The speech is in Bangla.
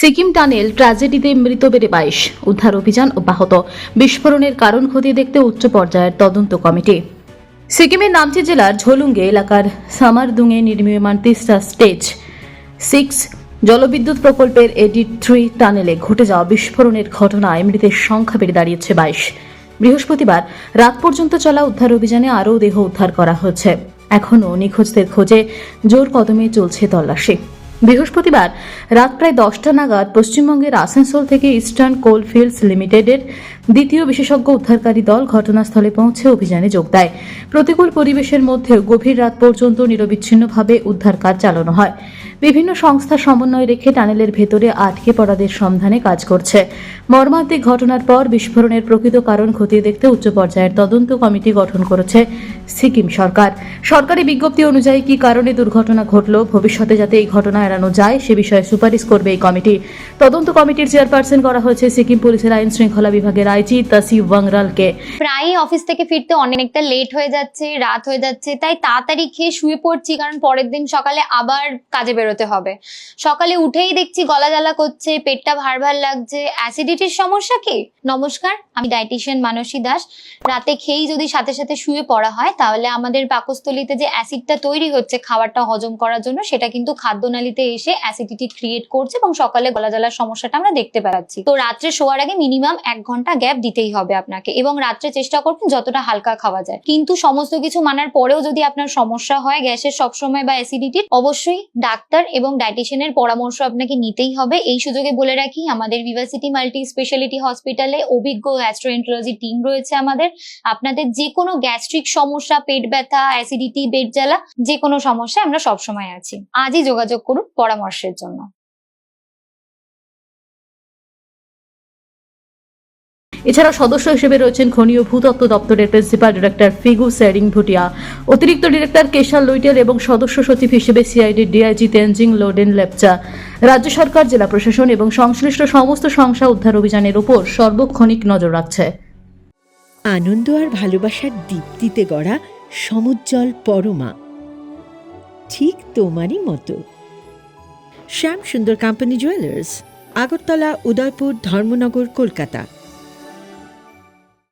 সিকিম টানেল ট্র্যাজেডিতে মৃত বেড়ে 22, উদ্ধার অভিযান অব্যাহত। বিস্ফোরণের কারণ খতিয়ে দেখতে উচ্চ পর্যায়ের তদন্ত কমিটি। সিকিমের নামচি জেলার ঝোলুঙ্গে এলাকার সামারদুঙে নির্মীয়মান তিস্তা স্টেজ 6 জলবিদ্যুৎ প্রকল্পের এডি-3 টানেলে ঘটে যাওয়া বিস্ফোরণের ঘটনায় মৃতের সংখ্যা বেড়ে দাঁড়িয়েছে 22। বৃহস্পতিবার রাত পর্যন্ত চলা উদ্ধার অভিযানে আরও দেহ উদ্ধার করা হয়েছে। এখনও নিখোঁজদের খোঁজে জোর কদমে চলছে তল্লাশি। বৃহস্পতিবার রাত প্রায় 10টা নাগাদ পশ্চিমবঙ্গের আসানসোল থেকে ইস্টার্ন কোলফিল্ডস লিমিটেডের দ্বিতীয় বিশেষজ্ঞ উদ্ধারকারী দল ঘটনাস্থলে পৌঁছে অভিযানে যোগ দেয়। প্রতিকূল পরিবেশের মধ্যেও গভীর রাত পর্যন্ত নিরবিচ্ছিন্নভাবে উদ্ধার কাজ চালানো হয়। বিভিন্ন সংস্থা সমন্বয় রেখে টানেলের ভেতরে আটকে পড়াদের সন্ধানে কাজ করছে। মর্মান্তিক ঘটনার পর বিস্ফোরণের প্রকৃত কারণ খতিয়ে দেখতে উচ্চ পর্যায়ের তদন্ত কমিটি গঠন করেছে সিকিম সরকার। সরকারি বিজ্ঞপ্তি অনুযায়ী কি কারণে দুর্ঘটনা ঘটল, ভবিষ্যতে যাতে এই ঘটনা এড়ানো যায় সে বিষয়ে সুপারিশ করবে এই কমিটি। তদন্ত কমিটির চেয়ারপারসন করা হয়েছে সিকিম পুলিশের আইন শৃঙ্খলা বিভাগের আইজি তাসি ওয়াংরালকে। প্রায় অফিস থেকে ফিরতে অনেকটা লেট হয়ে যাচ্ছে, রাত হয়ে যাচ্ছে, তাই তাড়াতাড়ি খেয়ে শুয়ে পড়ছি, কারণ পরের দিন সকালে আবার কাজে বেরোতে হবে। সকালে উঠেই দেখছি গলা জ্বালা করছে, পেটটা ভার ভার লাগছে। অ্যাসিডিটির সমস্যা কি? নমস্কার, আমি ডায়েটিশিয়ান মানসী দাস। রাতে খেয়েই যদি সাথে সাথে শুয়ে পড়া হয় তাহলে আমাদের পাকস্থলীতে যে অ্যাসিডটা তৈরি হচ্ছে খাবারটা হজম করার জন্য, সেটা কিন্তু খাদ্যনালীতে এসে অ্যাসিডিটি ক্রিয়েট করছে এবং সকালে গলা জ্বালার সমস্যাটা আমরা দেখতে পাচ্ছি। তো রাত্রে শোয়ার আগে মিনিমাম 1 ঘন্টা গ্যাপ দিতেই হবে আপনাকে, এবং রাত্রে চেষ্টা করবেন যতটা হালকা খাওয়া যায়। কিন্তু সমস্ত কিছু মানার পরেও যদি আপনার সমস্যা হয় গ্যাসের সবসময় বা অ্যাসিডিটির, অবশ্যই ডাক্তার এবং ডায়েটিশিয়ানের পরামর্শ আপনাকে নিতেই হবে। এই সুযোগে বলে রাখি, আমাদের ভিভাসিটি মাল্টি স্পেশালিটি হসপিটালে অভিজ্ঞ গ্যাস্ট্রোএন্টারোলজি টিম রয়েছে আমাদের। আপনাদের যে কোনো গ্যাস্ট্রিক সমস্যা, পেট ব্যথা, অ্যাসিডিটি, পেট জ্বালা, যে কোনো সমস্যা আমরা সবসময় আছি। আজই যোগাযোগ করুন পরামর্শের জন্য। এছাড়া সদস্য হিসেবে রয়েছেন খনি ও ভূতত্ত্ব দপ্তরের প্রিন্সিপাল ডিরেক্টর ফিগু সেরিং ভুটিয়া, অতিরিক্ত ডিরেক্টর কেশাল লুইটেল এবং সদস্য সচিব হিসেবে সিআইডি ডিআইজি তেনজিং লোডেন লেপচা। রাজ্য সরকার, জেলা প্রশাসন এবং সংশ্লিষ্ট সমস্ত সংস্থা উদ্ধার অভিযানের উপর সার্বক্ষণিক নজর রাখছে। আনন্দ আর ভালোবাসার দীপ্তিতে গড়া সমুজ্জ্বল পরমা, ঠিক তোমারই মতো। শ্যাম সুন্দর কোম্পানি জুয়েলার্স, আগরতলা, উদয়পুর, ধর্মনগর, কলকাতা।